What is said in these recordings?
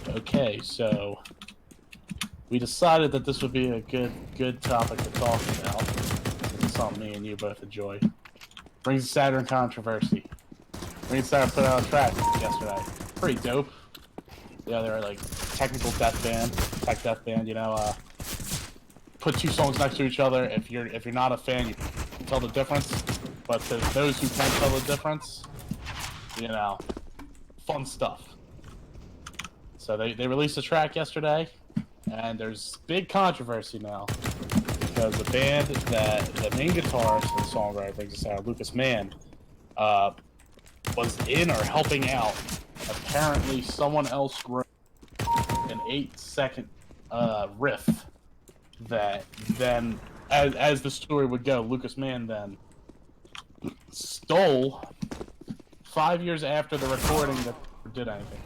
Okay, so we decided that this would be a good topic to talk about. It's something me and you both enjoy. Rings of Saturn controversy. Rings of Saturn put out a track yesterday. Pretty dope. Yeah, they're like technical death band, tech death band. You know, put two songs next to each other. If you're not a fan, you can tell the difference. But to those who can't tell the difference, you know, fun stuff. So they released a track yesterday, and there's big controversy now because the band that the main guitarist and songwriter Rings of Saturn, Lucas Mann, was in or helping out. Apparently, someone else wrote an 8-second riff that then, as the story would go, Lucas Mann then stole 5 years after the recording that did anything.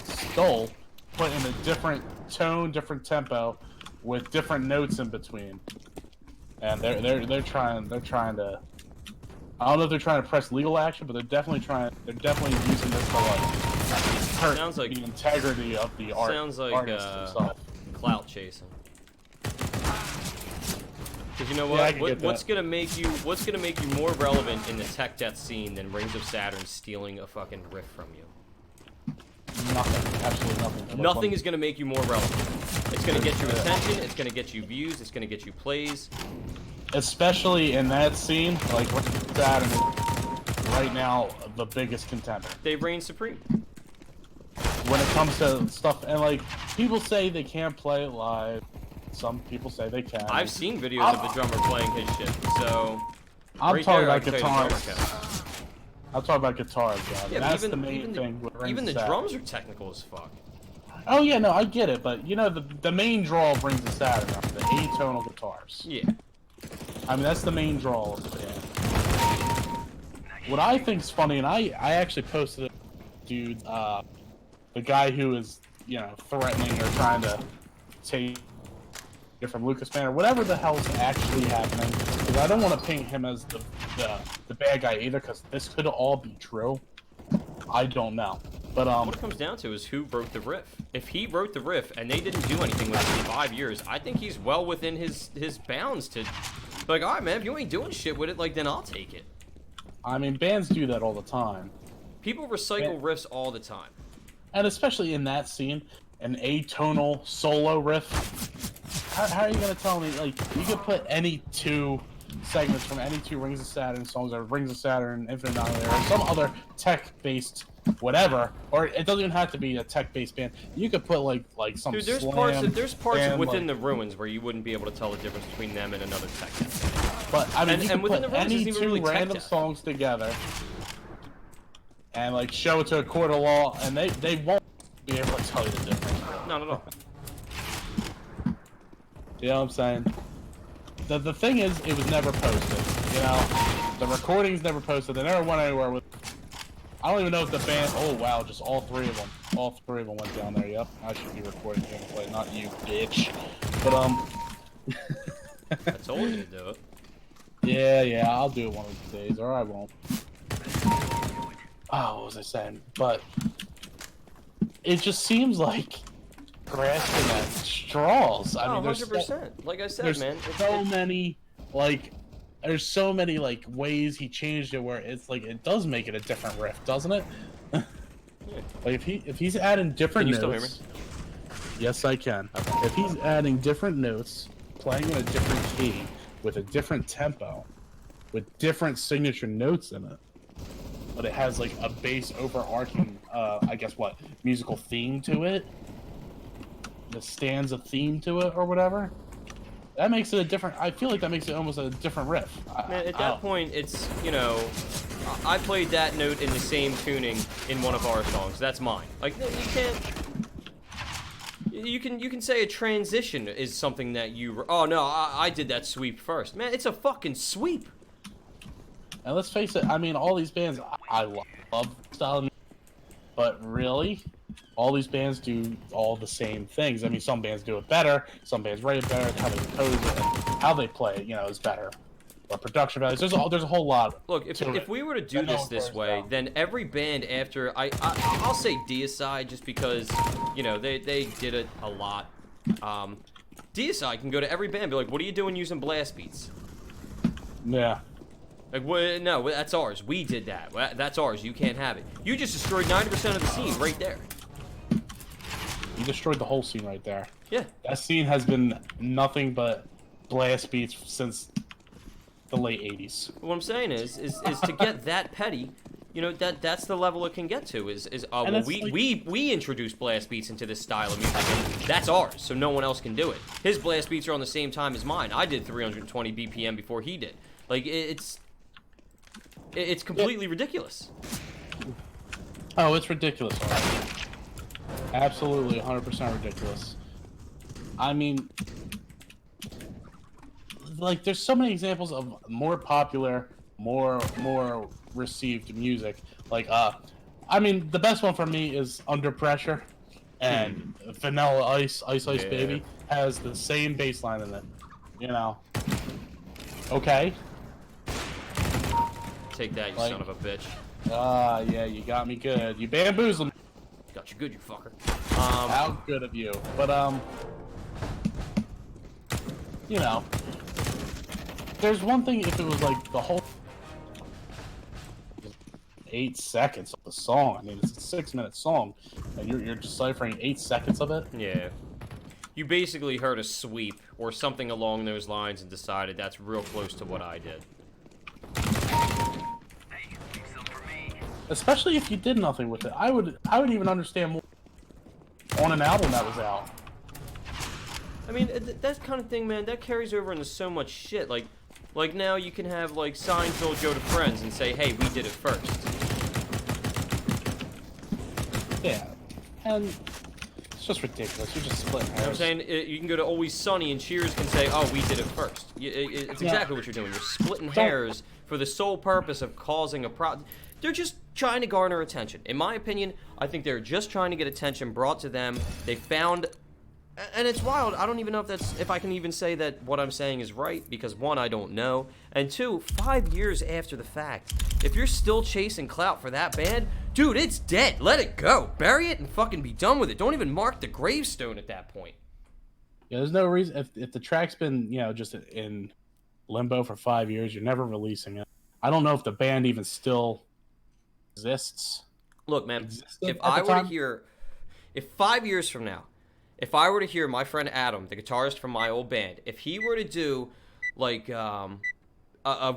Stole, put in a different tone, different tempo, with different notes in between, and they're trying to. I don't know if they're trying to press legal action, but they're definitely using this to like hurt the integrity of the art. Sounds like clout chasing. Because you know what? Yeah, what's gonna make you more relevant in the tech death scene than Rings of Saturn stealing a fucking riff from you? Nothing. Absolutely nothing. Nothing is gonna make you more relevant. It's gonna get you attention. It's gonna get you views. It's gonna get you plays. Especially in that scene, like Rings of Saturn is right now the biggest contender. They reign supreme. When it comes to stuff, and like people say they can't play it live. Some people say they can. I've seen videos of the drummer playing his shit, so... I'm talking about guitars. I'm talking about guitars, guys. Yeah, that's the main thing with Rings even the of Saturn. drums are technical as fuck. Oh yeah, no, I get it, but you know the main draw of Rings of Saturn are the atonal guitars. Yeah. I mean, that's the main draw of the band. What I think's funny, and I actually posted it, dude, the guy who is, you know, threatening or trying to take it from Lucas Mann or whatever the hell's actually happening, because I don't want to paint him as the bad guy either, because this could all be true. I don't know. But what it comes down to is who wrote the riff. If he wrote the riff and they didn't do anything with it in 5 years, I think he's well within his bounds to be like, all right, man, if you ain't doing shit with it, like, then I'll take it. I mean, bands do that all the time. People recycle riffs all the time. And especially in that scene, an atonal solo riff. How are you gonna tell me, like, you could put any two segments from any two Rings of Saturn songs, or Rings of Saturn, Infinite Annihilator, or some other tech-based whatever, or it doesn't even have to be a tech-based band. You could put like some Dude, there's parts within the ruins where you wouldn't be able to tell the difference between them and another tech. But I mean, you could put any two really random songs together and like show it to a court of law, and they won't be able to tell you the difference. Not at all. You know what I'm saying? The thing is, it was never posted. You know, the recording's never posted. They never went anywhere with. I don't even know if the band. Oh wow, just all three of them went down there. Yep, I should be recording gameplay, not you, bitch. But I told you to do it. Yeah, I'll do it one of these days, or I won't. Oh, what was I saying? But it just seems like grasping at straws. I mean, there's 100%. Like I said, there's man, there's so many like ways he changed it where it's like it does make it a different riff, doesn't it? Yeah. Like if he's adding different notes. Can you still hear me? Yes, I can. Okay. If he's adding different notes, playing in a different key with a different tempo, with different signature notes in it, but it has like a bass overarching, I guess what, musical theme to it, the stanza theme to it or whatever. That makes it a different. I feel like that makes it almost a different riff. Man, at that point, it's, you know, I played that note in the same tuning in one of our songs. That's mine. Like, you can't. You can say a transition is something that you. Oh no, I did that sweep first. Man, it's a fucking sweep. And let's face it. I mean, all these bands, I love style, but really, all these bands do all the same things. I mean, some bands do it better. Some bands write it better. How they compose it and how they play it, you know, is better. or production values. There's a whole lot. Look, if we were to do this way, then every band after I'll say Deicide just because you know they did it a lot. Deicide can go to every band and be like, "What are you doing using blast beats?" Yeah. Like, what? No, that's ours. We did that. That's ours. You can't have it. You just destroyed 90% of the scene right there. You destroyed the whole scene right there. Yeah. That scene has been nothing but blast beats since the late 80s. What I'm saying is to get that petty, you know, that's the level it can get to. Well, we introduced blast beats into this style of music, and that's ours, so no one else can do it. His blast beats are on the same time as mine. I did 320 BPM before he did. Like, it's completely ridiculous. Oh, it's ridiculous. Already. Absolutely 100% ridiculous. I mean, like, there's so many examples of more popular, more received music. Like, I mean, the best one for me is Under Pressure, and Vanilla Ice, Ice Baby has the same bass line in it. You know. Okay. Take that, you son of a bitch. Yeah, you got me good. You bamboozled me. Got you good, you fucker. How good of you. But, you know, there's one thing if it was like the whole 8 seconds of the song. I mean, it's a 6-minute song, and you're deciphering 8 seconds of it. Yeah. You basically heard a sweep or something along those lines and decided that's real close to what I did. Especially if you did nothing with it. I would even understand more on an album that was out. I mean, that kind of thing, man, that carries over into so much shit. Like now you can have, like, Seinfeld go to Friends and say, hey, we did it first. Yeah. And it's just ridiculous. You're just splitting hairs. You know what I'm saying? You can go to Always Sunny and Cheers can say, oh, we did it first. It's exactly what you're doing. You're splitting hairs for the sole purpose of causing a problem. They're just trying to garner attention. In my opinion, I think they're just trying to get attention brought to them. They found, and it's wild. I don't even know if I can even say that what I'm saying is right, because one, I don't know, and two, 5 years after the fact, if you're still chasing clout for that band, dude, it's dead. Let it go. Bury it and fucking be done with it. Don't even mark the gravestone at that point. Yeah, there's no reason if the track's been, you know, just in limbo for 5 years, you're never releasing it. I don't know if the band even still exists. Look, man, if I were to hear, if 5 years from now, if I were to hear my friend Adam, the guitarist from my old band, if he were to do, like, a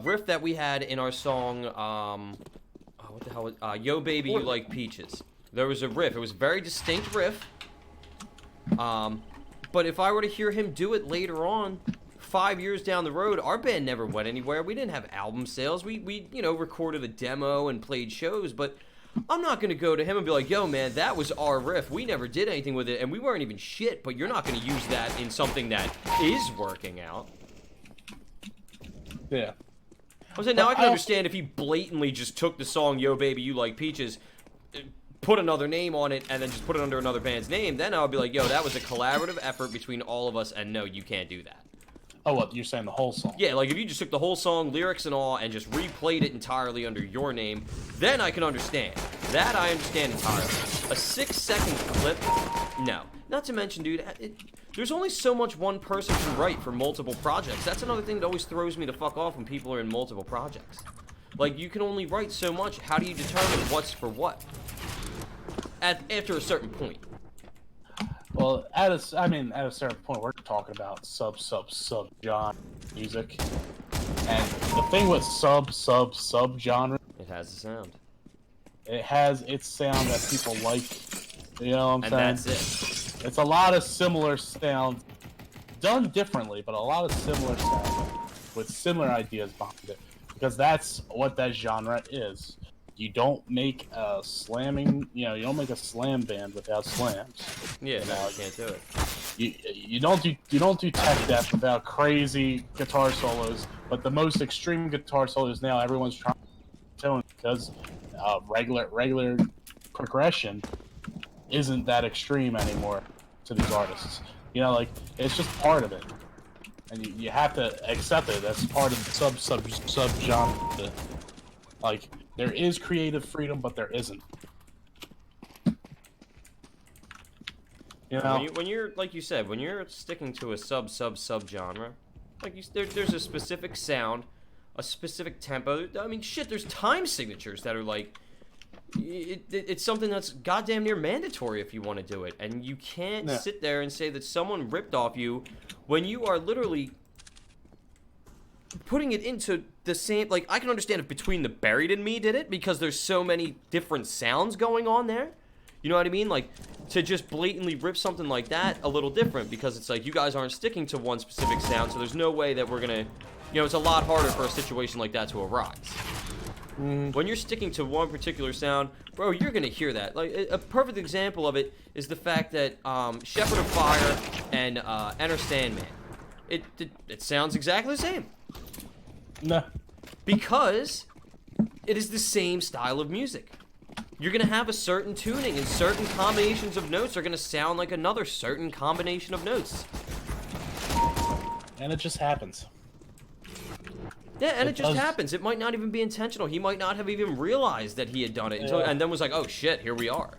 riff that we had in our song, what the hell, Yo Baby You Like Peaches. There was a riff. It was a very distinct riff. But if I were to hear him do it later on, 5 years down the road, our band never went anywhere. We didn't have album sales. We you know, recorded a demo and played shows, but I'm not going to go to him and be like, yo, man, that was our riff. We never did anything with it, and we weren't even shit, but you're not going to use that in something that is working out. Yeah. I'm saying, now I can understand if he blatantly just took the song Yo Baby You Like Peaches, put another name on it, and then just put it under another band's name, then I would be like, yo, that was a collaborative effort between all of us, and no, you can't do that. Oh, what, you're saying the whole song? Yeah, like if you just took the whole song, lyrics and all, and just replayed it entirely under your name, then I can understand. That I understand entirely. A 6-second clip? No. Not to mention, dude, there's only so much one person can write for multiple projects. That's another thing that always throws me the fuck off when people are in multiple projects. Like, you can only write so much. How do you determine what's for what? After a certain point. Well, at a certain point, we're talking about sub genre music, and the thing with sub genre, it has a sound. It has its sound that people like. You know what I'm saying? And that's it. It's a lot of similar sounds, done differently, but a lot of similar sounds with similar ideas behind it, because that's what that genre is. You don't make a slamming, you don't make a slam band without slams. Yeah, no, you can't do it. You don't do tech death without crazy guitar solos. But the most extreme guitar solos now, everyone's trying to tone because regular progression isn't that extreme anymore to these artists. Like, it's just part of it. and you have to accept it. That's part of the sub genre. Like, there is creative freedom, but there isn't. You know, when you're like you said, when you're sticking to a sub genre, like there's a specific sound, a specific tempo. I mean, shit, there's time signatures that are like, it's something that's goddamn near mandatory if you want to do it, and you can't sit there and say that someone ripped off you when you are literally putting it into the same. Like, I can understand if Between the Buried and Me did it, because there's so many different sounds going on there. You know what I mean? Like, to just blatantly rip something like that, a little different, because it's like you guys aren't sticking to one specific sound, so there's no way that we're gonna, you know, it's a lot harder for a situation like that to arise. When you're sticking to one particular sound, bro, you're gonna hear that. Like, a perfect example of it is the fact that Shepherd of Fire and Enter Sandman, it sounds exactly the same. no. Because it is the same style of music. You're gonna have a certain tuning, and certain combinations of notes are gonna sound like another certain combination of notes. And it just happens. Yeah, and it just happens. It might not even be intentional. He might not have even realized that he had done it until, and then was like, "Oh shit, here we are."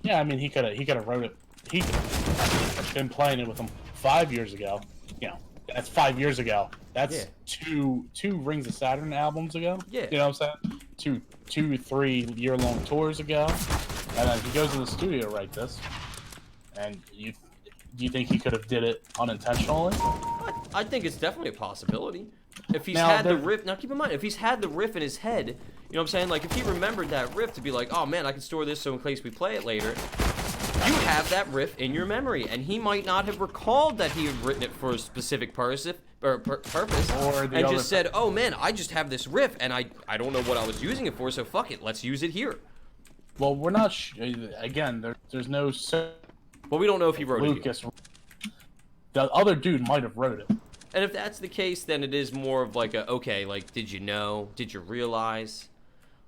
Yeah, I mean, he could have wrote it. He could have been playing it with him 5 years ago. You know, that's 5 years ago. That's two Rings of Saturn albums ago. Yeah. You know what I'm saying? Two 3-year-long tours ago. And then he goes in the studio to write this. And do you think he could have did it unintentionally? I think it's definitely a possibility. If he's Now, had the riff, now keep in mind, if he's had the riff in his head, you know what I'm saying? Like, if he remembered that riff to be like, oh man, I can store this so in case we play it later, you have that riff in your memory, and he might not have recalled that he had written it for a specific purpose, and just said, oh man, I just have this riff, and I don't know what I was using it for, so fuck it, let's use it here. Well, we're not, again, there's no... Well, we don't know if he wrote Lucas, it. The other dude might have wrote it. And if that's the case, then it is more of like a, okay, like, did you know? Did you realize?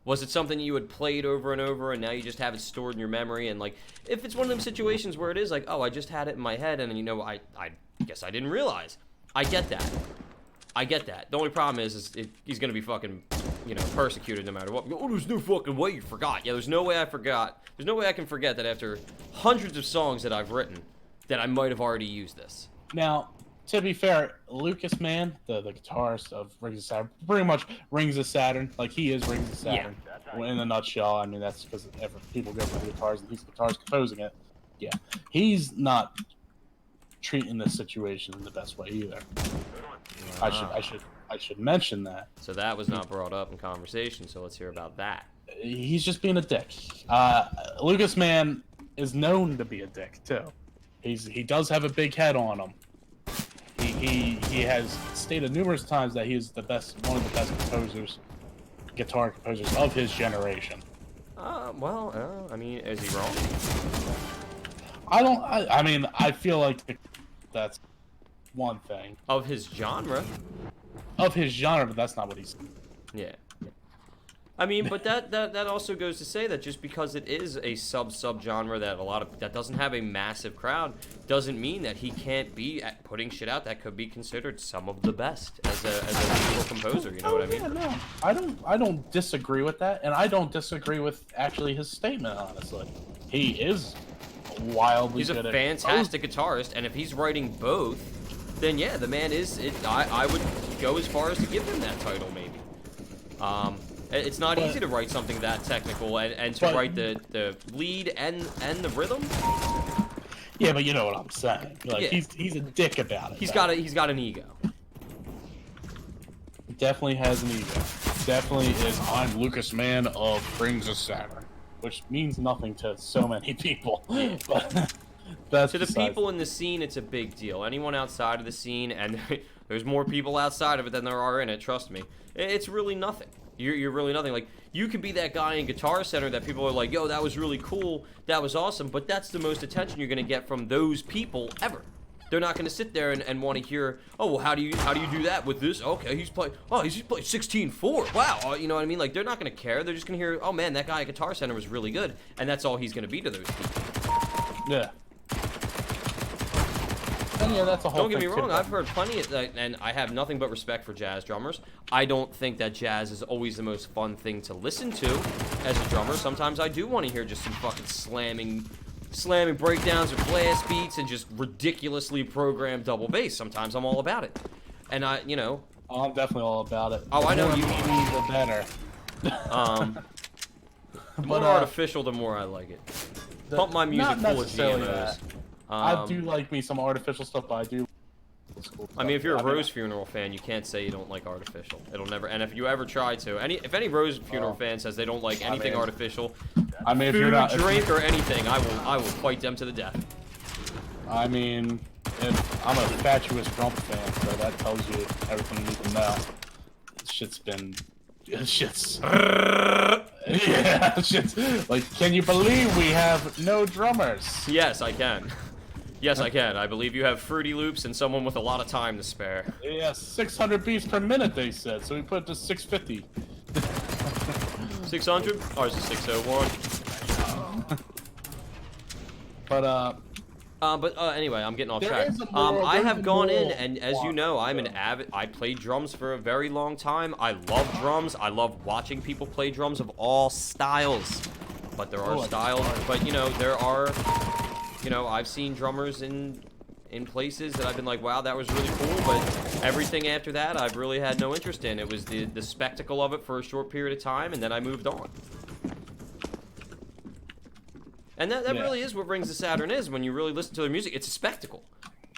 Was it something you had played over and over and now you just have it stored in your memory? And like, if it's one of them situations where it is like, oh, I just had it in my head and, you know, I guess I didn't realize. I get that. I get that. The only problem is he's going to be fucking, you know, persecuted no matter what. Oh, there's no fucking way you forgot. Yeah, there's no way I forgot. There's no way I can forget that after hundreds of songs that I've written that I might have already used this. Now, to be fair, Lucas, man, the guitarist of Rings of Saturn, pretty much Rings of Saturn, like he is Rings of Saturn. Yeah. In a nutshell, I mean, that's because people go for the guitars and he's the guitarist composing it. Yeah, he's not treating this situation in the best way either. Wow. I should mention that. So that was not brought up in conversation, so let's hear about that. He's just being a dick. Lucas, man, is known to be a dick too. He does have a big head on him. He has stated numerous times that he is one of the best guitar composers of his generation. Well, I mean, is he wrong? I mean, I feel like that's one thing. Of his genre? Of his genre, but that's not what he's... Yeah. I mean, but that also goes to say that just because it is a sub-genre that doesn't have a massive crowd, doesn't mean that he can't be putting shit out that could be considered some of the best as a musical composer. You know what I mean? Yeah, no, I don't disagree with that, and I don't disagree with actually his statement. Honestly, he is wildly. He's a fantastic guitarist, and if he's writing both, then yeah, the man is. I would go as far as to give him that title, maybe. It's not easy to write something that technical and to write the lead and the rhythm. Yeah, but you know what I'm saying. Like, yeah. He's a dick about it. He's got an ego. He definitely has an ego. Definitely is. I'm Lucas Man of Rings of Saturn, which means nothing to so many people. Yeah. But that's to the people in the scene, it's a big deal. Anyone outside of the scene, and there's more people outside of it than there are in it. Trust me, it's really nothing. You're really nothing. Like, you could be that guy in Guitar Center that people are like, yo, that was really cool, that was awesome, but that's the most attention you're gonna get from those people ever. They're not gonna sit there and want to hear, oh, well, how do you do that with this? Okay, he's playing 16/4. Wow, you know what I mean? Like, they're not gonna care. They're just gonna hear, oh man, that guy at Guitar Center was really good, and that's all he's gonna be to those people. Yeah. yeah, that's a whole Don't get me thing, wrong, too. I've heard plenty of, and I have nothing but respect for jazz drummers. I don't think that jazz is always the most fun thing to listen to as a drummer. Sometimes I do want to hear just some fucking slamming breakdowns or blast beats and just ridiculously programmed double bass. Sometimes I'm all about it. And Oh, I'm definitely all about it. Oh, I know you- The better. The more artificial, the more I like it. Pump my music not full of necessarily GMOs. that. I do like me some artificial stuff, but I do. I mean, if you're a Rose Funeral fan, you can't say you don't like artificial. It'll never. And if you ever try to, if any Rose Funeral fan says they don't like anything artificial, I mean, if food, you're not drink, or anything, I will fight them to the death. I mean, I'm a fatuous Trump fan, so that tells you everything you need to know. Shit's yeah, shit's like, can you believe we have no drummers? Yes, I can. Yes, I can. I believe you have Fruity Loops and someone with a lot of time to spare. Yeah, 600 beats per minute, they said, so we put it to 650. 600? Ours is 601. But anyway, I'm getting off There track. is a moral- I there's have a gone in, moral and as you know, I'm an avid. I played drums for a very long time. I love drums. I love watching people play drums of all styles. But there are styles. But you know, there are. You know, I've seen drummers in places that I've been like, wow, that was really cool. But everything after that, I've really had no interest in. It was the spectacle of it for a short period of time, and then I moved on. And that really is what Rings of Saturn is. When you really listen to their music, it's a spectacle.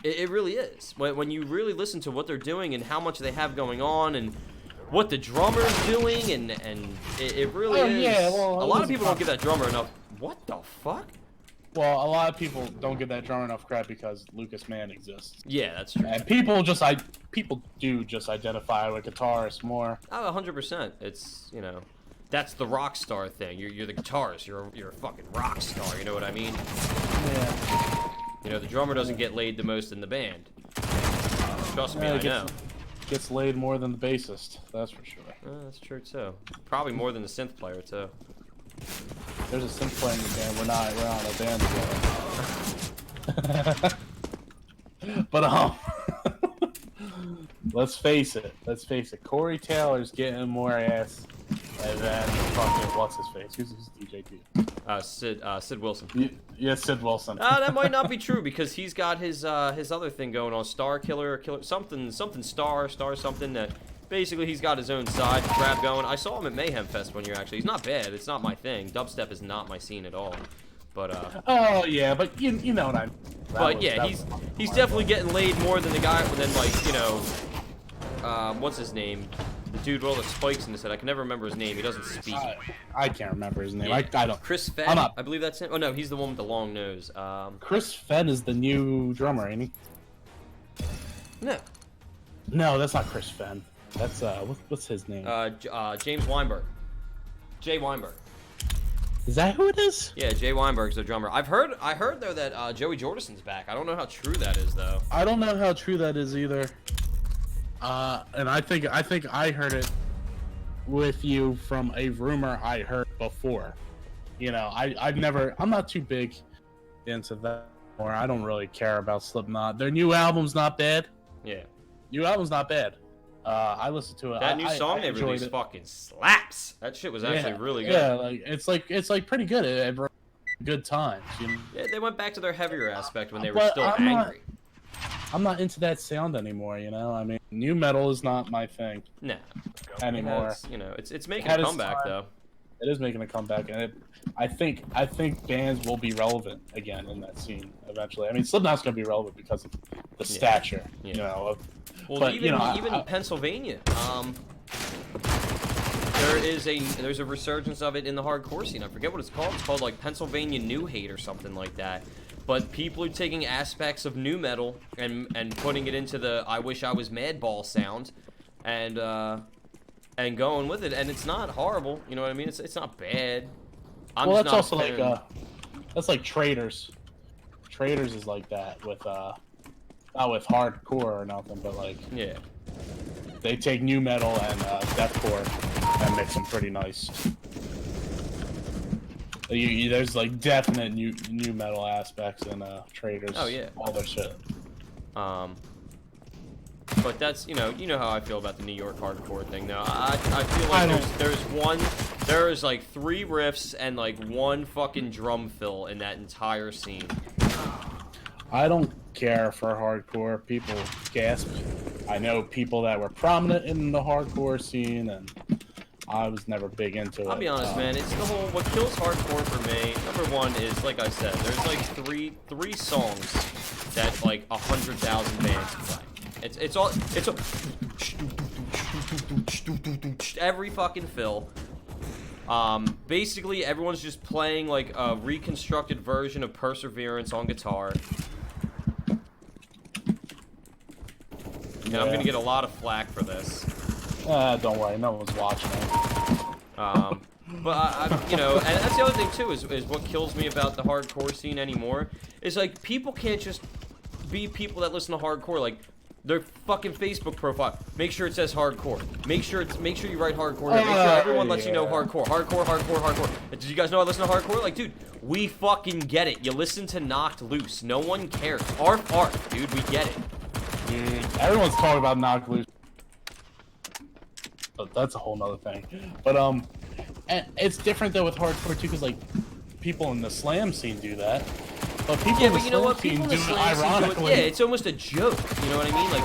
It really is. When you really listen to what they're doing and how much they have going on and what the drummer's doing, and it really is. Yeah, well, a lot of people don't give that drummer enough. What the fuck? Well, a lot of people don't give that drummer enough credit because Lucas Mann exists. Yeah, that's true. And people do just identify with guitarists more. Oh, 100%. It's, you know, that's the rock star thing. You're the guitarist. You're a fucking rock star. You know what I mean? Yeah. You know, the drummer doesn't get laid the most in the band. Trust me, I know. Gets laid more than the bassist. That's for sure. That's true too. Probably more than the synth player too. There's a synth player in the band. We're not a band together. But let's face it. Corey Taylor's getting more ass than fucking what's his face? Who's DJ T? Sid Wilson. Yeah, Sid Wilson. That might not be true because he's got his other thing going on, Star Killer something Star something that. Basically, he's got his own side rap going. I saw him at Mayhem Fest one year, actually. He's not bad. It's not my thing. Dubstep is not my scene at all. But, Oh, yeah, but you know what I mean. But, yeah, he's definitely getting laid more than the guy, than, like, you know, what's his name? The dude with all the spikes in his head. I can never remember his name. He doesn't speak. I can't remember his name. Yeah. I don't. Chris Fenn? I believe that's him. Oh, no, he's the one with the long nose. Chris Fenn is the new drummer, ain't he? No. No, that's not Chris Fenn. That's what's his name? James Weinberg. Jay Weinberg. Is that who it is? Yeah, Jay Weinberg's the drummer. I heard though that Joey Jordison's back. I don't know how true that is though. I don't know how true that is either. And I think I heard it with you from a rumor I heard before. You know, I'm not too big into that, or I don't really care about Slipknot. Their new album's not bad. Yeah. New album's not bad. I listened to it. That new song they released fucking slaps. That shit was actually really good. Yeah, like it's pretty good. It brought good times. You know? Yeah, they went back to their heavier aspect when they were still angry. I'm not into that sound anymore. You know, I mean, new metal is not my thing. No. Anymore. It's making a comeback though. It is making a comeback, and I think bands will be relevant again in that scene eventually. I mean, Slipknot's gonna be relevant because of the stature, you know. Well, but, even Pennsylvania, there's a resurgence of it in the hardcore scene. I forget what it's called. It's called like Pennsylvania New Hate or something like that. But people are taking aspects of new metal and putting it into the I Wish I Was Madball sound, and going with it, and it's not horrible. You know what I mean? It's not bad. That's also like that's like Traders. Traders is like that with not with hardcore or nothing, but like they take new metal and deathcore and mix them pretty nice. There's like definite new metal aspects in Traders. Oh yeah, all their shit. But that's, you know how I feel about the New York hardcore thing. Now, I feel like there is like 3 riffs and like 1 fucking drum fill in that entire scene. I don't care for hardcore. People gasp. I know people that were prominent in the hardcore scene, and I was never big into it. I'll be honest, man. It's the whole, what kills hardcore for me. Number 1 is, like I said, there's like three songs that like 100,000 bands play. It's all every fucking fill. Basically everyone's just playing like a reconstructed version of Perseverance on guitar. And I'm gonna get a lot of flack for this. Don't worry, no one's watching it. But I you know, and that's the other thing too, is what kills me about the hardcore scene anymore, is like people can't just be people that listen to hardcore. Like, their fucking Facebook profile, make sure it says hardcore. Make sure you write hardcore. Make sure everyone lets you know hardcore. Hardcore. Did you guys know I listen to hardcore? Like, dude, we fucking get it. You listen to Knocked Loose. No one cares. Arf, dude, we get it. Everyone's talking about Knocked Loose. But that's a whole nother thing. But and it's different though with hardcore too, because like people in the slam scene do that. But people in the you know what? scene People in the do it slam scene do it. ironically. Yeah, it's almost a joke. You know what I mean? Like,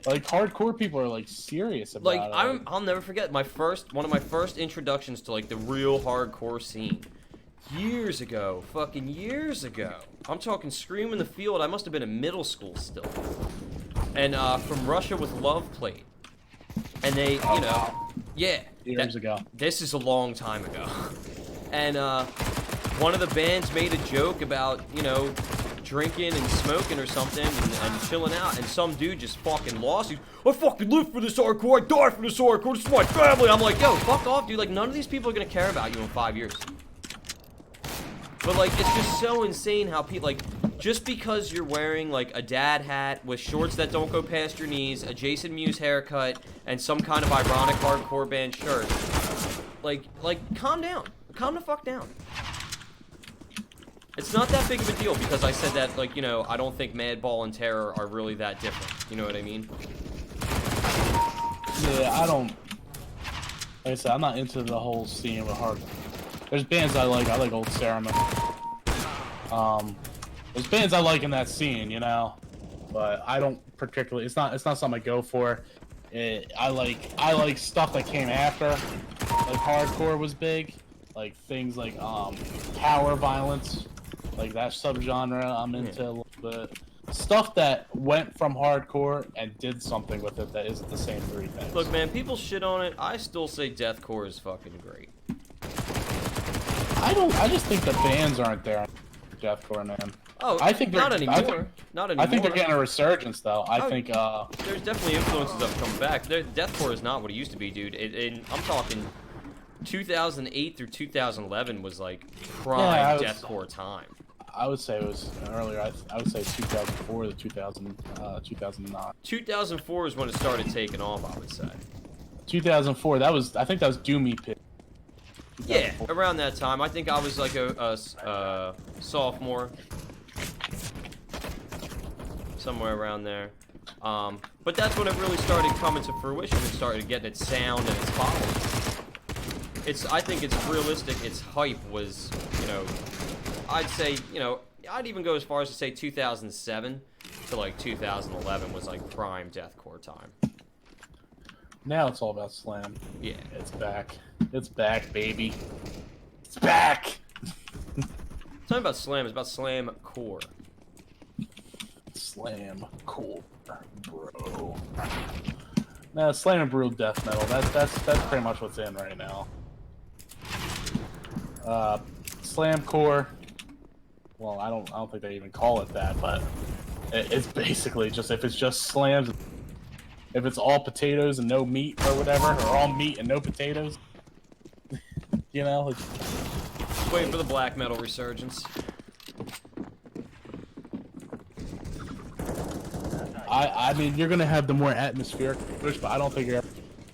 like hardcore people are like serious about like it. I'll never forget one of my first introductions to like the real hardcore scene. Years ago, fucking years ago. I'm talking Scream in the Field. I must have been in middle school still. And From Russia with Love played. And they, you know, yeah. Years ago. This is a long time ago. And one of the bands made a joke about, you know, drinking and smoking or something and chilling out, and some dude just fucking lost. I fucking live for this hardcore, I die for this hardcore, this is my family. I'm like, yo, fuck off, dude. Like, none of these people are gonna care about you in 5 years. But like, it's just so insane how people, like, just because you're wearing like a dad hat with shorts that don't go past your knees, a Jason Mewes haircut, and some kind of ironic hardcore band shirt, like calm down. Calm the fuck down. It's not that big of a deal because I said that, like, you know, I don't think Madball and Terror are really that different. You know what I mean? Yeah, I don't. Like I said, I'm not into the whole scene with hard. There's bands I like. I like Old Ceremony. There's bands I like in that scene, you know, but I don't particularly. It's not something I go for. I like stuff that came after, like hardcore was big, like things like tower violence, like that subgenre I'm into a little bit. Stuff that went from hardcore and did something with it that isn't the same 3 things. Look, man, people shit on it. I still say deathcore is fucking great. I just think the bands aren't there. Deathcore, man. Oh, I think not anymore. Not anymore. I think they're getting a resurgence, though. I think there's definitely influences that have come back. Deathcore is not what it used to be, dude. I'm talking 2008 through 2011 was like prime deathcore time. I would say it was earlier. I would say 2004 to 2009. 2004 is when it started taking off, I would say. 2004. I think that was Doomy Pit. Yeah, around that time. I think I was like a sophomore. Somewhere around there. But that's when it really started coming to fruition and started getting its sound and its following. I think it's realistic, its hype was, you know, I'd say, you know, I'd even go as far as to say 2007 to like 2011 was like prime deathcore time. Now it's all about slam. Yeah. It's back. It's back, baby. It's back! It's not about slam, it's about slam core. Slam core, bro. Nah, slam and brutal death metal. That's pretty much what's in right now. Slam core. Well, I don't think they even call it that, but it's basically just if it's just slams. If it's all potatoes and no meat or whatever, or all meat and no potatoes, you know. Waiting for the black metal resurgence. I mean, you're gonna have the more atmospheric push, but I don't think you're.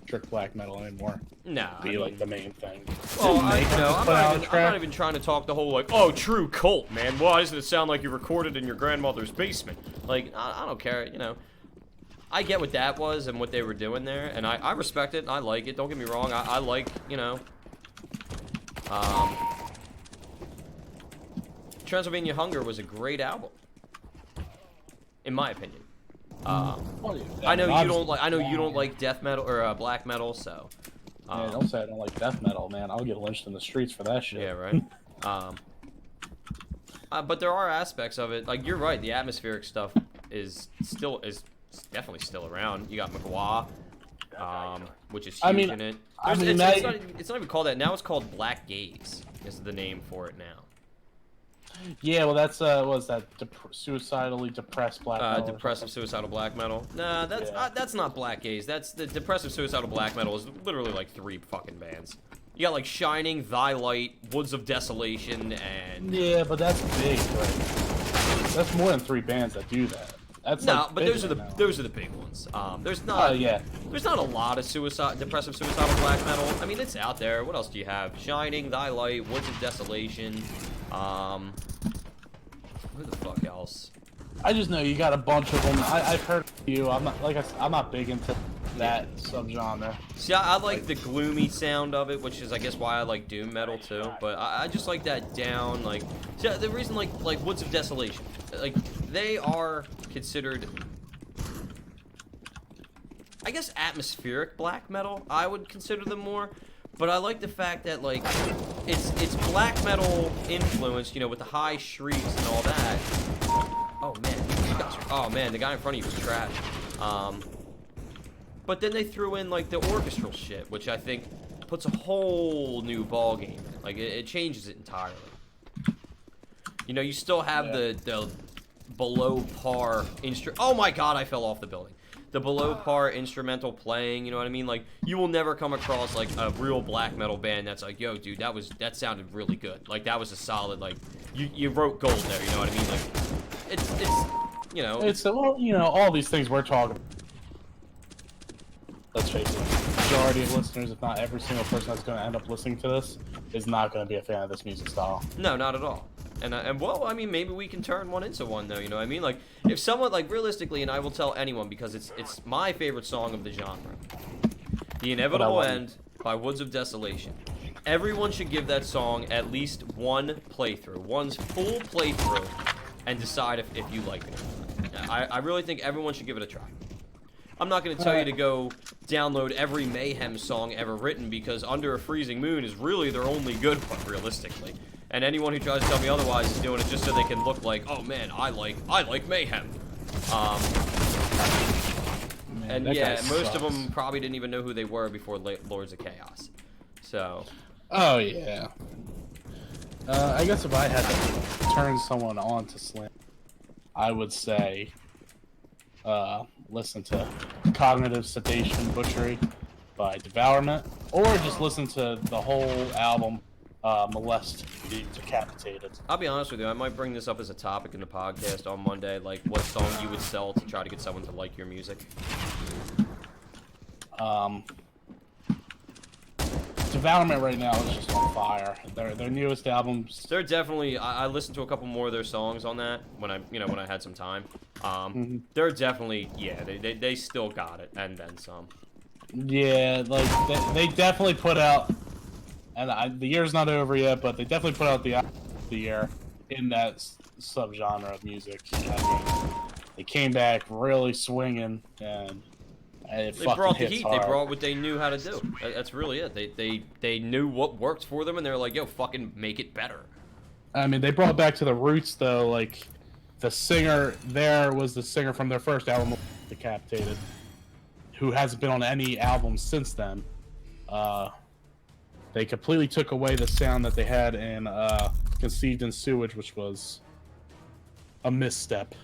strict black metal anymore. Nah. Be like the main thing. Well, I'm Put out a not track. even trying to talk the whole like, oh, true cult, man. Why doesn't it sound like you recorded in your grandmother's basement? Like, I don't care, you know. I get what that was and what they were doing there, and I respect it and I like it. Don't get me wrong. I like, you know, Transylvania Hunger was a great album, in my opinion. I know you don't like. I know you don't like death metal or black metal, so. Yeah, don't say I don't like death metal, man. I'll get lynched in the streets for that shit. Yeah, right. But there are aspects of it. Like you're right. The atmospheric stuff is definitely still around. You got Magua, which is huge in it. It's not even called that now. It's called Black Gaze. Is the name for it now. Yeah, well, that's what was that suicidally depressed black metal? Depressive suicidal black metal. Nah, that's not Black Gaze. That's the depressive suicidal black metal is literally like 3 fucking bands. You got like Shining, Thy Light, Woods of Desolation, and yeah, but that's big. Right? That's more than 3 bands that do that. That's but those are the big ones. There's not there's not a lot of depressive suicidal black metal. I mean, it's out there. What else do you have? Shining, Thy Light, Woods of Desolation. Who the fuck else? I just know you got a bunch of them. I've heard of you. I'm not big into that subgenre. See, I like the gloomy sound of it, which is I guess why I like doom metal too. But I just like that down like. See, the reason like Woods of Desolation, like they are considered, I guess, atmospheric black metal. I would consider them more. But I like the fact that like it's black metal influenced, you know, with the high shrieks and all that. Oh man, the guy in front of you was trash. But then they threw in like the orchestral shit, which I think puts a whole new ball game. Like it changes it entirely. You know, you still have the below par Oh my god, I fell off the building. The below par instrumental playing, you know what I mean? Like, you will never come across, like, a real black metal band that's like, yo, dude, that sounded really good. Like, that was a solid, like, you wrote gold there, you know what I mean? Like, it's you know. Well, you know, all these things we're talking. Let's face it, the majority of listeners, if not every single person that's going to end up listening to this, is not going to be a fan of this music style. No, not at all. And well, I mean, maybe we can turn one into one, though, you know what I mean? Like, if someone, like, realistically, and I will tell anyone, because it's my favorite song of the genre, The Inevitable End by Woods of Desolation. Everyone should give that song at least one playthrough, one's full playthrough, and decide if you like it or not. I really think everyone should give it a try. I'm not going to tell you to go download every Mayhem song ever written, because Under a Freezing Moon is really their only good one, realistically. And anyone who tries to tell me otherwise is doing it just so they can look like, oh man, I like Mayhem. And yeah, most of them probably didn't even know who they were before Lords of Chaos. So. Oh yeah. I guess if I had to turn someone on to Slam, I would say, listen to Cognitive Sedation Butchery by Devourment, or just listen to the whole album, Molest Being Decapitated. I'll be honest with you, I might bring this up as a topic in the podcast on Monday, like what song you would sell to try to get someone to like your music. Devourment right now is just on fire. Their newest albums. They're definitely. I listened to a couple more of their songs on that when I had some time. They're definitely they still got it and then some. Yeah, like they definitely put out, and the year's not over yet, but they definitely put out the album of the year in that subgenre of music. I mean, they came back really swinging and. They brought the heat. Hard. They brought what they knew how to do. That's really it. They knew what worked for them, and they're like, "Yo, fucking make it better." I mean, they brought back to the roots though. Like, the singer there was the singer from their first album, Decapitated, who hasn't been on any album since then. They completely took away the sound that they had in Conceived in Sewage, which was a misstep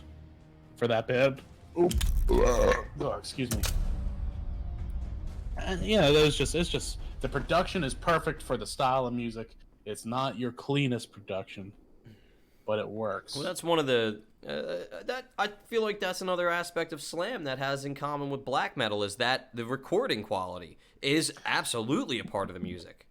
for that band. Oh, excuse me. And it's just the production is perfect for the style of music. It's not your cleanest production. but it works. Well, that's one of the that I feel like that's another aspect of slam that has in common with black metal is that the recording quality is absolutely a part of the music.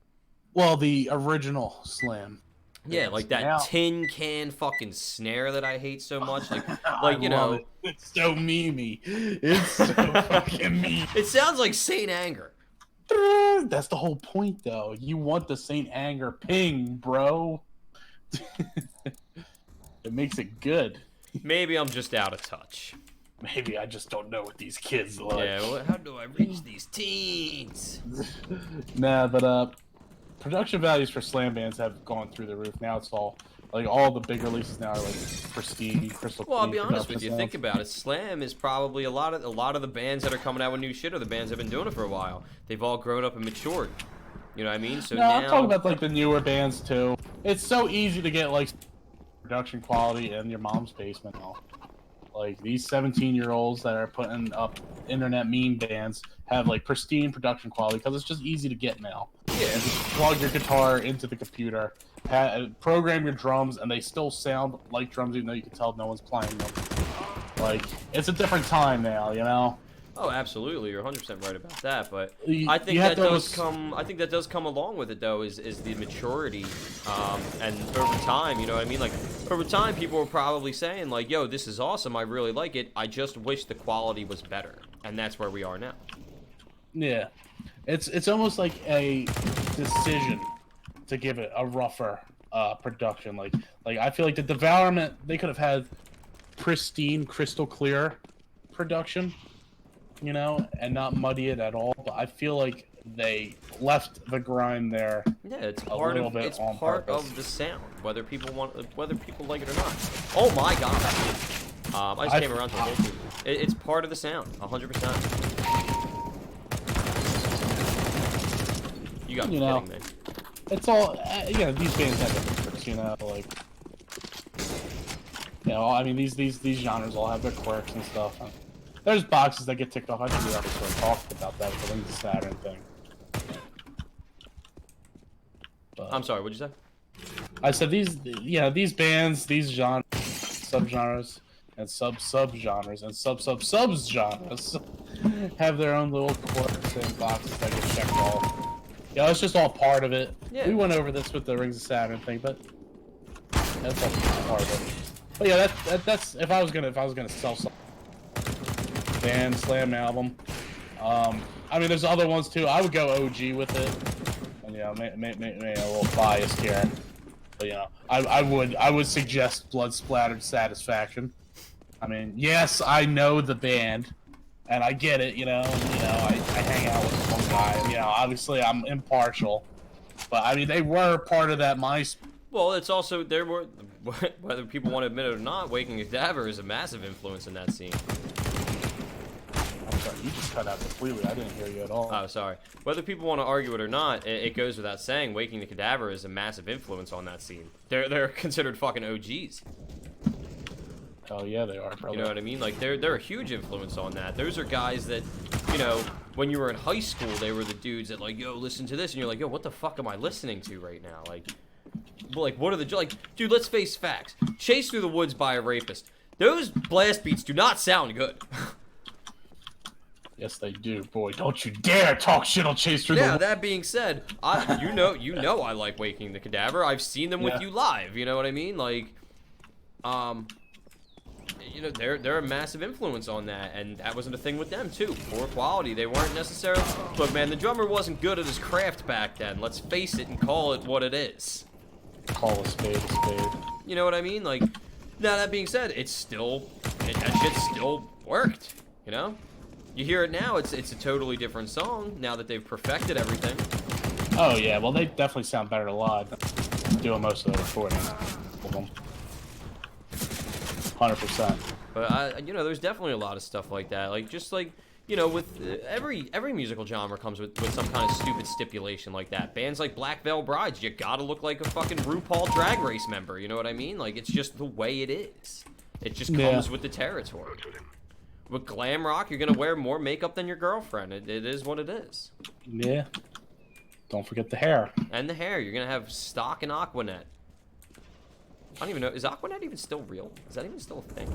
Well, the original slam. Yeah, Yes. like that Now- tin can fucking snare that I hate so much. Like I you love know, it. It's so memey. It's so fucking mean. it sounds like Saint Anger. That's the whole point, though. You want the Saint Anger ping, bro. It makes it good. Maybe I'm just out of touch. Maybe I just don't know what these kids like. Yeah, well, how do I reach these teens? Nah, but production values for slam bands have gone through the roof. Now it's all like all the big releases now are like pristine, crystal clean. Well, I'll be honest production with you. sounds. Think about it. Slam is probably a lot of the bands that are coming out with new shit are the bands that have been doing it for a while. They've all grown up and matured. You know what I mean? So No, now I'm talking about like the newer bands too. It's so easy to get like production quality in your mom's basement now. Like these 17-year-olds that are putting up internet meme bands have like pristine production quality because it's just easy to get now. Yeah. And just plug your guitar into the computer, program your drums, and they still sound like drums even though you can tell no one's playing them. Like it's a different time now, you know. Oh, absolutely. You're 100% right about that. But You- I think you have that does those- come. I think that does come along with it, though, is the maturity, and over time, you know what I mean? Like over time, people were probably saying like, "Yo, this is awesome. I really like it. I just wish the quality was better." And that's where we are now. Yeah, it's almost like a decision to give it a rougher production. Like I feel like the Devourment, they could have had pristine, crystal clear production, you know, and not muddy it at all. But I feel like they left the grind there. Yeah, it's A part little of bit it's on part purpose. of the sound, whether people like it or not. Oh my god! I just came around to the whole thing. It's part of the sound, 100%. You got me You know. kidding, man. It's all, these bands have their quirks, you know, like, you know, I mean, these genres all have their quirks and stuff. There's boxes that get ticked off. I think we already sort of talked about that with the Rings of Saturn thing. But I'm sorry, what'd you say? I said these bands, these genres, subgenres, and subgenres, and subgenres have their own little quirks and boxes that get checked off. Yeah, it's just all part of it. Yeah. We went over this with the Rings of Saturn thing, but that's all part of it. But yeah, that's if I was gonna sell something, band slam album. I mean, there's other ones too. I would go OG with it, and you know, maybe a little biased here, but you know, I would suggest Blood Splattered Satisfaction. I mean, yes, I know the band. And I get it, you know, I hang out with one guy, and, you know, obviously I'm impartial, but I mean, they were part of that MySpace. Well, it's also there were whether people want to admit it or not, Waking a Cadaver is a massive influence in that scene. I'm sorry, you just cut out completely. I didn't hear you at all. Oh, sorry. Whether people want to argue it or not, it goes without saying, Waking the Cadaver is a massive influence on that scene. They're considered fucking OGs. Hell yeah, they are, brother. You know what I mean? Like they're a huge influence on that. Those are guys that, you know, when you were in high school, they were the dudes that like, yo, listen to this, and you're like, yo, what the fuck am I listening to right now? Like what are the like, dude? Let's face facts. Chased Through the Woods by a Rapist. Those blast beats do not sound good. Yes, they do, boy. Don't you dare talk shit on Chase Through Now the that being said, you know I like Waking the Cadaver. I've seen them with Yeah. you live. You know what I mean? Like, you know, they're a massive influence on that, and that wasn't a thing with them too. Poor quality. They weren't necessarily. Look, man, the drummer wasn't good at his craft back then. Let's face it and call it what it is. Call a spade a spade. You know what I mean? Like, now that being said, that shit still worked. You know, you hear it now. It's a totally different song now that they've perfected everything. Oh yeah, well they definitely sound better live than doing most of the recordings of them. 100%. But you know, there's definitely a lot of stuff like that. Like just like, you know, with every musical genre comes with some kind of stupid stipulation like that. Bands like Black Veil Brides, you gotta look like a fucking RuPaul Drag Race member. You know what I mean? Like it's just the way it is. It just comes with the territory. With glam rock, you're gonna wear more makeup than your girlfriend. It is what it is. Yeah. Don't forget the hair. And the hair, you're gonna have stock and Aquanet. don't even know. Is Aquanet even still real? Is that even still a thing?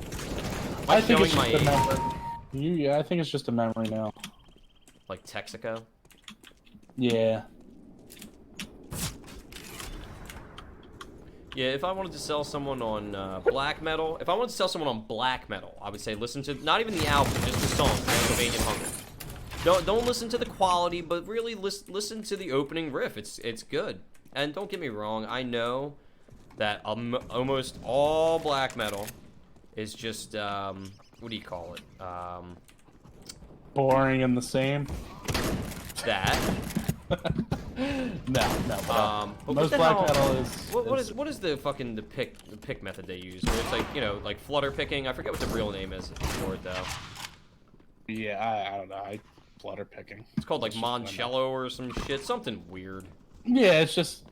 I think it's showing just my a age? memory. Yeah, I think it's just a memory now. Like Texaco? Yeah. Yeah, if I wanted to sell someone on black metal, if I wanted to sell someone on black metal, I would say listen to, not even the album, just the song, Transylvanian Hunger. Don't listen to the quality, but really listen to the opening riff. It's good. And don't get me wrong, I know that almost all black metal is just, what do you call it? Boring and the same. That. No. But Most what the black hell- metal is. What is the pick method they use? Where it's like, you know, like flutter picking. I forget what the real name is for it though. Yeah, I don't know. I flutter picking. It's called like It's just Moncello or some shit, something weird. Yeah, it's just.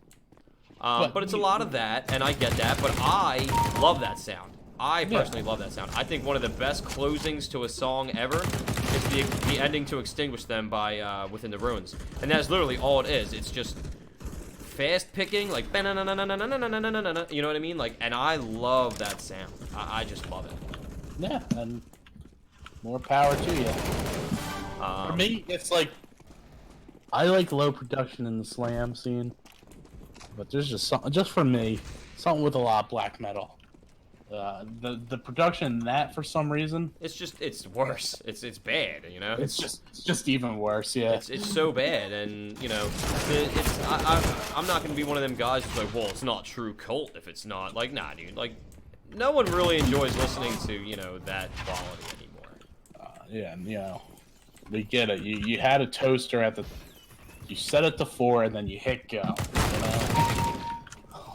But it's a lot of that, and I get that. But I love that sound. I personally love that sound. I think one of the best closings to a song ever is the ending to Extinguish Them by Within the Ruins, and that's literally all it is. It's just fast picking, like you know what I mean? Like, and I love that sound. I just love it. Yeah, and more power to you. For me, it's like I like low production in the slam scene, but there's just something, just for me, something with a lot of black metal. The production in that, for some reason, it's worse. It's bad, you know. it's just even worse. Yeah, It's so bad, and you know, I'm not gonna be one of them guys who's like, well, it's not true cult if it's not. Like, nah, dude. Like, no one really enjoys listening to, you know, that quality anymore. yeah, you know, we get it. You had a toaster at the, you set it to 4 and then you hit go. You know?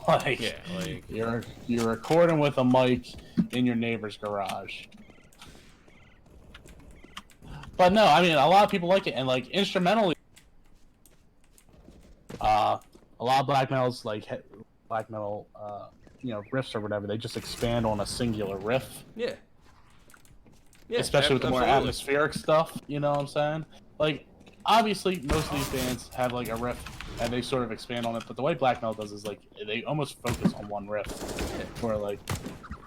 Like, Yeah, like you're recording with a mic in your neighbor's garage. But no, I mean, a lot of people like it, and like instrumentally, a lot of black metals, like black metal, you know, riffs or whatever, they just expand on a singular riff. yeah. Yeah, Especially with the more absolutely. atmospheric stuff, you know what I'm saying? Like, obviously, most of these bands have like a riff and they sort of expand on it, but the way black metal does is like they almost focus on one riff. Where like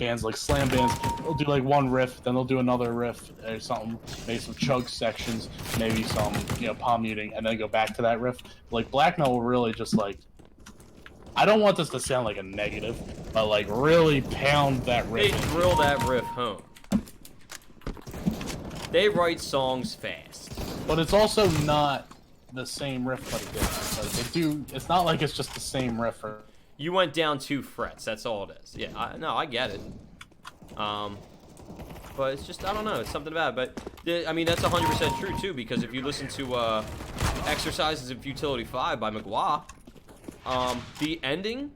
bands like slam bands, they'll do like one riff, then they'll do another riff or something, maybe some chug sections, maybe some, you know, palm muting, and then go back to that riff. Like black metal will really just like, I don't want this to sound like a negative, but like really pound that riff. They drill that riff home. They write songs fast. But it's also not the same riff, but it is. Like they do. It's not like it's just the same riff. Or... You went down 2 frets. That's all it is. Yeah, I get it. But it's just, I don't know. It's something about it. But I mean, that's 100% true too. Because if you listen to "Exercises in Futility 5" by McGuire, the ending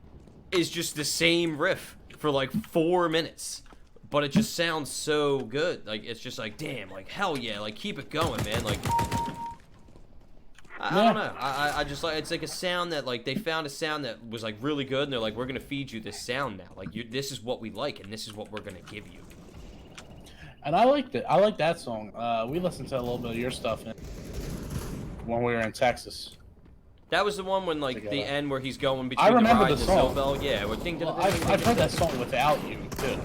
is just the same riff for like 4 minutes. But it just sounds so good. Like, it's just like, damn, like, hell yeah, like, keep it going, man. Like, I don't know. I just like, it's like a sound that, like, they found a sound that was, like, really good, and they're like, we're gonna feed you this sound now. Like, this is what we like, and this is what we're gonna give you. And I liked it. I like that song. We listened to a little bit of your stuff when we were in Texas. That was the one when, like, Together. the end where he's going between I remember the ride the and the song. Zilbel. Yeah, we're Well, I've heard that song without you, too.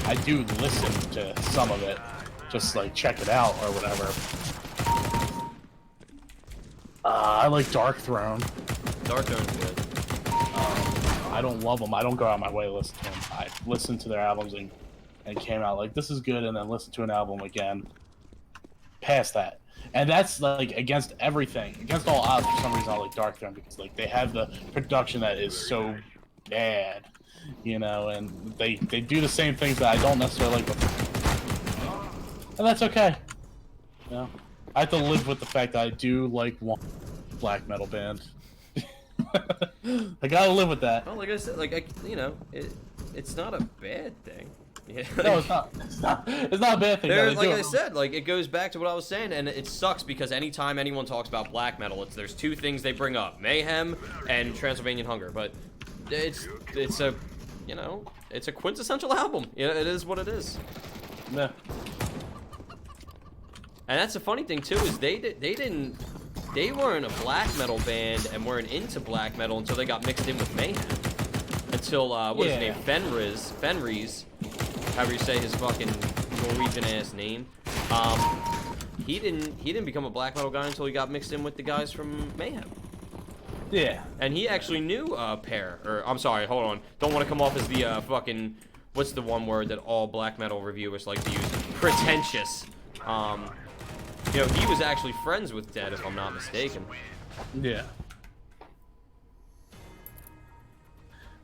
I do listen to some of it, just like check it out or whatever. I like Dark Throne. Dark Throne's good. I don't love them. I don't go out my way to listen to them. I listened to their albums and came out like, this is good, and then listen to an album again. Past that. And that's like against everything. Against all odds, for some reason I like Dark Throne, because like they have the production that is so bad. You know, and they do the same things that I don't necessarily like. And that's okay. You know? I have to live with the fact that I do like one black metal band. I gotta live with that. Well, like I said, like, you know, it's not a bad thing. Yeah. No, it's not. It's not a bad thing. There, like I said, like it goes back to what I was saying, and it sucks because anytime anyone talks about black metal, there's 2 things they bring up: Mayhem and Transylvanian Hunger. But it's a, you know, it's a quintessential album. You know, it is what it is. Yeah. And that's the funny thing too, is they weren't a black metal band and weren't into black metal until they got mixed in with Mayhem. until what's his name, Fenris, however you say his fucking Norwegian ass name. He didn't become a black metal guy until he got mixed in with the guys from Mayhem. Yeah. And he actually knew Pear, or I'm sorry, hold on, don't want to come off as the fucking, what's the one word that all black metal reviewers like to use? Pretentious. You know, he was actually friends with Dead, if I'm not mistaken. Yeah.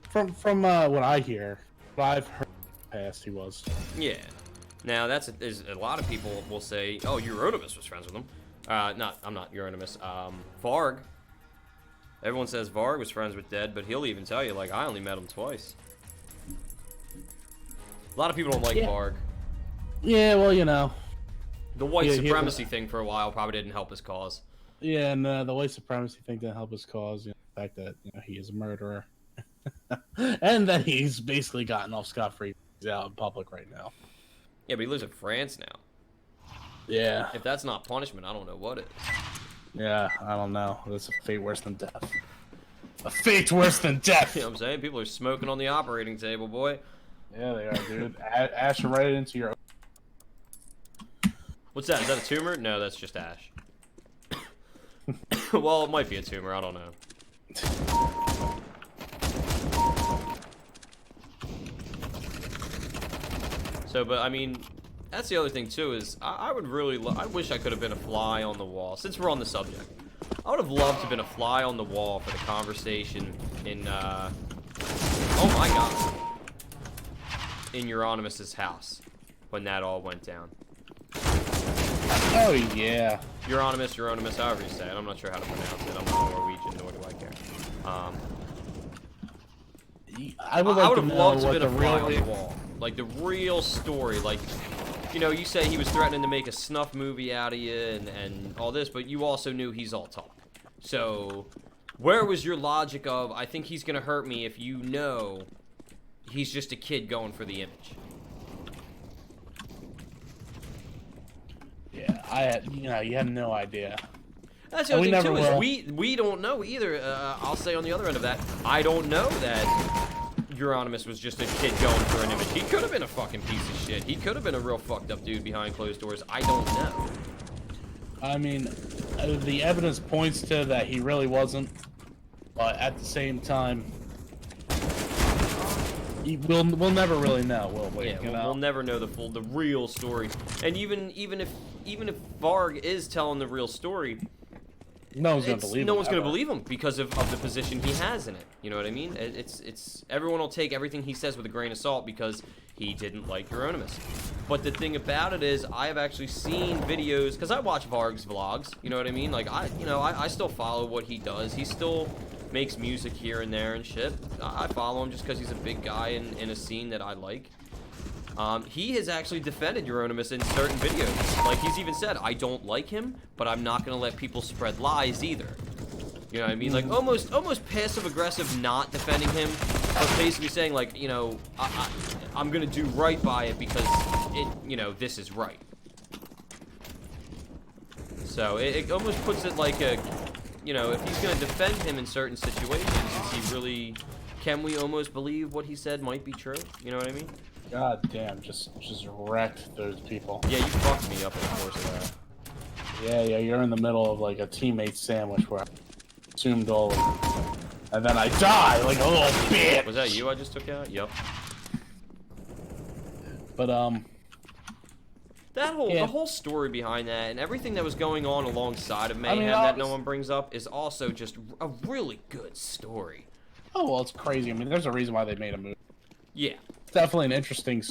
From what I hear, what I've heard in the past, he was. Yeah. Now is a lot of people will say, oh, Euronymous was friends with him. I'm not Euronymous. Varg. Everyone says Varg was friends with Dead, but he'll even tell you, like, I only met him twice. A lot of people don't like Varg. Yeah, well, you know. The white supremacy thing for a while probably didn't help his cause. Yeah, and the white supremacy thing didn't help his cause. You know, the fact that he is a murderer. And that he's basically gotten off scot-free. He's out in public right now. Yeah, but he lives in France now. Yeah. If that's not punishment, I don't know what is. Yeah, I don't know. That's a fate worse than death. A fate worse than death! You know what I'm saying? People are smoking on the operating table, boy. Yeah, they are, dude. Ash right into your... What's that? Is that a tumor? No, that's just ash. Well, it might be a tumor. I don't know. So, but I mean, that's the other thing too. Is I would really, I wish I could have been a fly on the wall. Since we're on the subject, I would have loved to have been a fly on the wall for the conversation in, oh my god, in Euronymous' house when that all went down. Oh, yeah. Euronymous, however you say it. I'm not sure how to pronounce it. I'm not Norwegian, nor do I care. I would have loved to have been a fly on the wall. Like, the real story. Like, you know, you say he was threatening to make a snuff movie out of you and all this, but you also knew he's all talk. So, where was your logic of, I think he's going to hurt me if you know he's just a kid going for the image? Yeah, you had no idea. That's the other thing too, is we don't know either. I'll say on the other end of that, I don't know that Euronymous was just a kid going for an image. He could have been a fucking piece of shit. He could have been a real fucked up dude behind closed doors. I don't know. I mean, the evidence points to that he really wasn't, but at the same time, we'll never really know, will we? Yeah, we'll never know the real story. And even if Varg is telling the real story, no one's gonna believe him. No one's gonna believe him because of the position he has in it. You know what I mean? It's everyone will take everything he says with a grain of salt because he didn't like Euronymous. But the thing about it is, I have actually seen videos because I watch Varg's vlogs. You know what I mean? Like I still follow what he does. He still makes music here and there and shit. I follow him just because he's a big guy in a scene that I like. He has actually defended Euronymous in certain videos. Like, he's even said, I don't like him, but I'm not going to let people spread lies either. You know what I mean? Like, almost passive-aggressive not defending him, but basically saying, like, you know, I'm going to do right by it because, this is right. So, it almost puts it like a, if he's going to defend him in certain situations, is he really, can we almost believe what he said might be true? You know what I mean? God damn, just wrecked those people. Yeah, you fucked me up in the course of that. Yeah, you're in the middle of like a teammate sandwich where I consumed all of them. And then I die like a little bitch! Was that you I just took out? Yep. But, the whole story behind that and everything that was going on alongside of Mayhem that no one brings up is also just a really good story. Oh, well, it's crazy. I mean, there's a reason why they made a movie. Yeah. Definitely an interesting.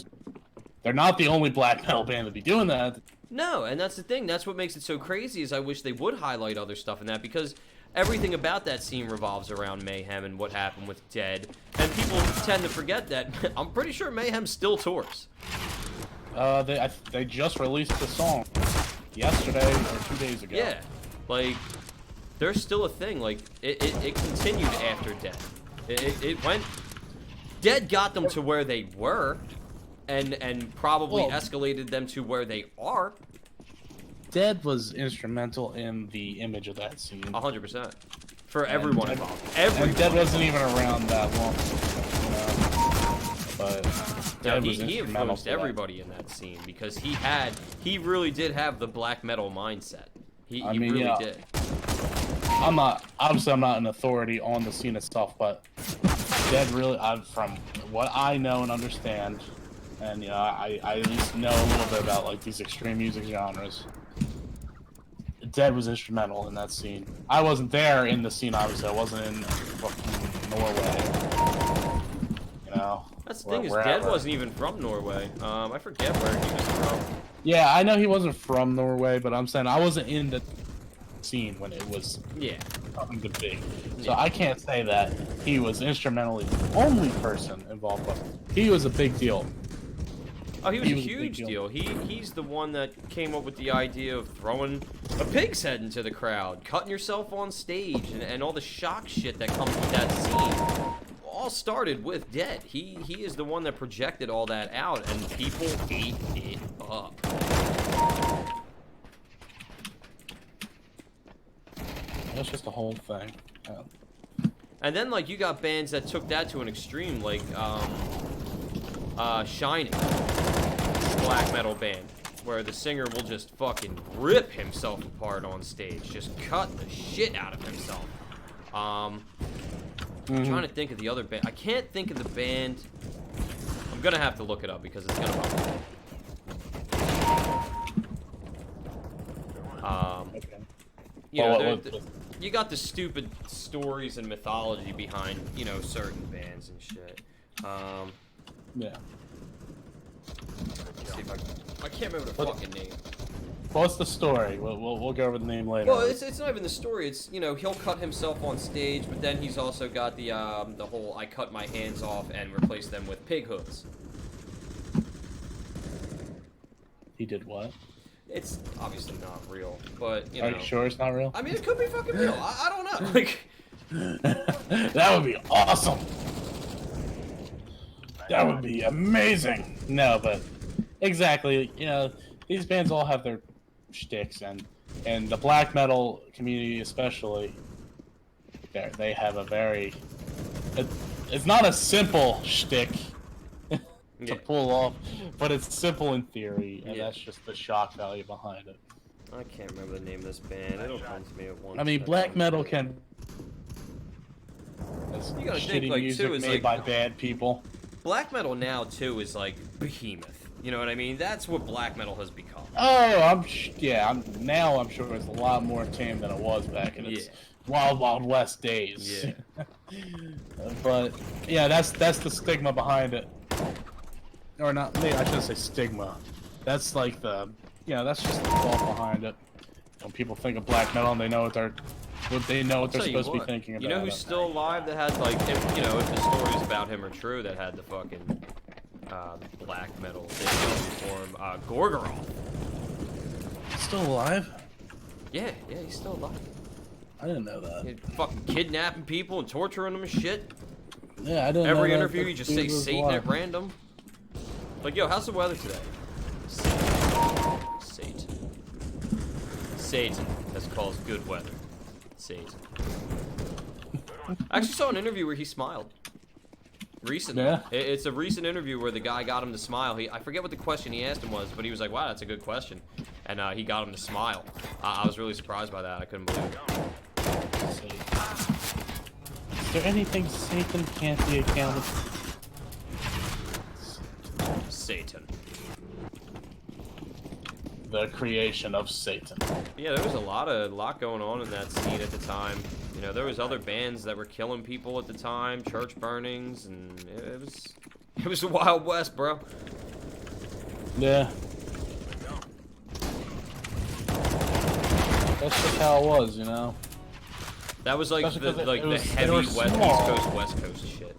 They're not the only black metal band to be doing that. No, and that's the thing. That's what makes it so crazy. Is I wish they would highlight other stuff in that because everything about that scene revolves around Mayhem and what happened with Dead, and people tend to forget that. I'm pretty sure Mayhem still tours. They just released the song yesterday or 2 days ago. Yeah, like there's still a thing. Like it continued after Dead. It went. Dead got them to where they were, and probably escalated them to where they are. Dead was instrumental in the image of that scene. 100%. For everyone involved. Everyone. And Dead wasn't even around that long. but Yeah, Dead was he instrumental influenced to that. everybody in that scene because he really did have the black metal mindset. He I mean, really yeah. did. I'm not an authority on the scene itself, but Dead really, from what I know and understand, and I at least know a little bit about like these extreme music genres. Dead was instrumental in that scene. I wasn't there in the scene, obviously. I wasn't in fucking Norway. You know. That's the thing is, Dead wasn't even from Norway. I forget where he was from. Yeah, I know he wasn't from Norway, but I'm saying I wasn't in the scene when it was something to big. So I can't say that he was instrumentally the only person involved, but he was a big deal. Oh, he was a huge deal. He's the one that came up with the idea of throwing a pig's head into the crowd, cutting yourself on stage, and all the shock shit that comes with that scene. All started with Dead. He is the one that projected all that out, and people ate it up. That's just the whole thing. And then, like, you got bands that took that to an extreme, like, Shining. Black metal band. Where the singer will just fucking rip himself apart on stage. Just cut the shit out of himself. I'm trying to think of the other band. I can't think of the band. I'm gonna have to look it up because it's gonna bother me. You know, you got the stupid stories and mythology behind, you know, certain bands and shit. Yeah. Let's see if I can't remember the fucking name. What's the story? We'll go over the name later. Well, it's not even the story. It's, you know, he'll cut himself on stage, but then he's also got the whole I cut my hands off and replace them with pig hooves. He did what? It's obviously not real, but, you know. Are you sure it's not real? I mean, it could be fucking real. I don't know. Like, that would be awesome. That would be amazing. No, but exactly, you know, these bands all have their shticks, and the black metal community especially, they have a very, it's not a simple shtick to pull off, but it's simple in theory, and that's just the shock value behind it. I can't remember the name of this band. It'll come to me at once. I mean, black metal can. You gotta shitty think, like, music too, is made like by bad people. Black metal now too is like behemoth. You know what I mean? That's what black metal has become. Oh, now I'm sure it's a lot more tame than it was back in its Wild West days. Yeah. But yeah, that's the stigma behind it. Or not, maybe I shouldn't say stigma. That's like that's just the thought behind it. When people think of black metal and they know what they're supposed to be thinking about. You know who's still alive that had, like, if the stories about him are true, that had the fucking black metal thing for him? Gorgoroth. Still alive? Yeah, he's still alive. I didn't know that. He's fucking kidnapping people and torturing them and shit. Yeah, I didn't know that. Every interview, you just say Satan at random. Like, yo, how's the weather today? Satan has caused good weather. Satan. I actually saw an interview where he smiled. Recently. Yeah. It's a recent interview where the guy got him to smile. I forget what the question he asked him was, but he was like, wow, that's a good question. And he got him to smile. I was really surprised by that. I couldn't believe it. Is there anything Satan can't be accounted? Satan. The creation of Satan. Yeah, there was a lot going on in that scene at the time. You know, there was other bands that were killing people at the time, church burnings, and it was the Wild West, bro. Yeah. That's just how it was, you know. That was like the heavy East Coast, West Coast shit.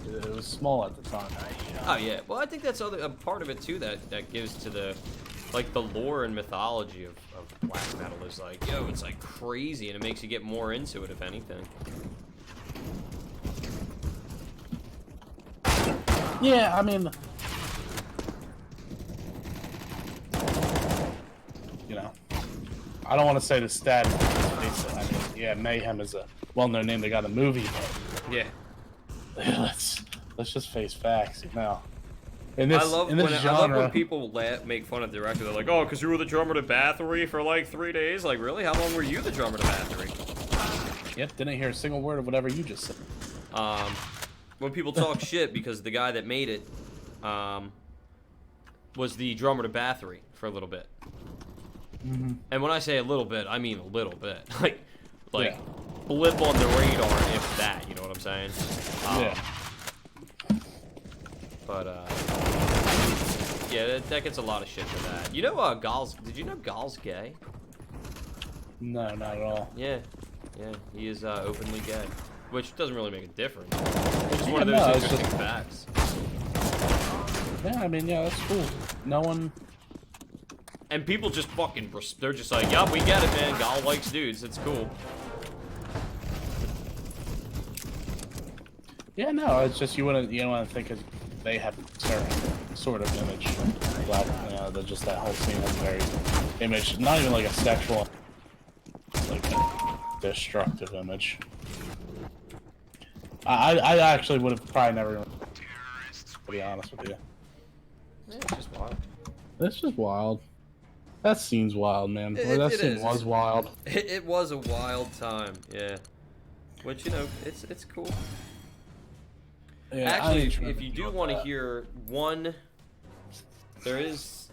It was small at the time. Oh yeah, well I think that's a part of it too that gives to the lore and mythology of black metal is like, yo, it's like crazy and it makes you get more into it if anything. Yeah, I mean, you know, I don't want to say the stat. I mean, yeah, Mayhem is a well-known name. They got a movie, but Yeah. Let's just face facts, you know. In this, I love when people make fun of the director. They're like, "Oh, because you were the drummer to Bathory for like 3 days." Like, really? How long were you the drummer to Bathory? Yep, didn't hear a single word of whatever you just said. When people talk shit because the guy that made it, was the drummer to Bathory for a little bit. And when I say a little bit, I mean a little bit. like, Yeah. blip on the radar, if that. You know what I'm saying? Yeah. But, yeah, that gets a lot of shit for that. You know, did you know Gal's gay? No, not at all. Yeah, he is, openly gay. Which doesn't really make a difference. It's just one of Yeah, those no, it's interesting just- facts. Yeah, I mean, yeah, that's cool. No one... And people just fucking, they're just like, yup, we get it, man. Gal likes dudes. It's cool. Yeah, no, it's just you don't want to think because they have a certain sort of image. Black, you know, just that whole scene has a very image, not even like a sexual, like a destructive image. I actually would have probably never, to be honest with you. Yeah, it's just wild. That's just wild. That scene's wild, man. That scene was wild. It was a wild time, yeah. Which, you know, it's cool. Yeah, actually, if you do want to hear one, there is...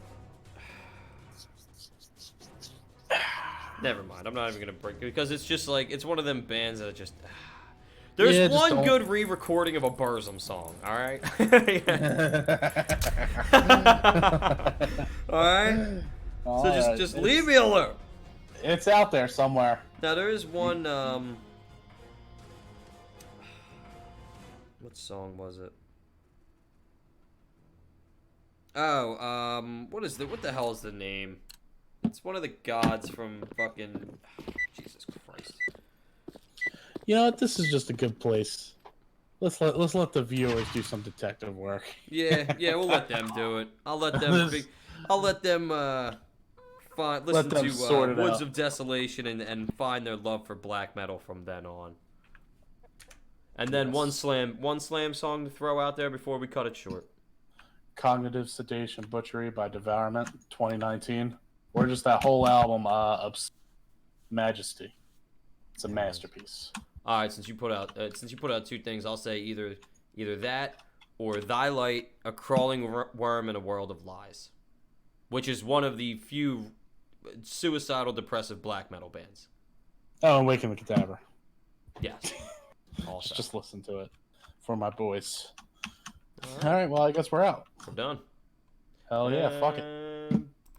Never mind, I'm not even going to break it, because it's just like, it's one of them bands that just... There's one good re-recording of a Burzum song, alright? Alright? So just leave me alone. It's out there somewhere. Now there is one, what song was it? Oh, what the hell is the name? It's one of the gods from fucking, Jesus Christ. You know what? This is just a good place. Let's let the viewers do some detective work. Yeah, we'll let them do it. I'll let them listen to Woods of Desolation and find their love for black metal from then on. And then one slam song to throw out there before we cut it short. Cognitive Sedation Butchery by Devourment, 2019. Or just that whole album, Majesty. It's a masterpiece. All right, since you put out 2 things, I'll say either that or Thy Light, A Crawling Worm in a World of Lies, which is one of the few suicidal depressive black metal bands. Oh, and Waking the Cadaver. Yes. Also. Just listen to it for my boys. All right, well, I guess we're out. We're done. Hell yeah, fuck it.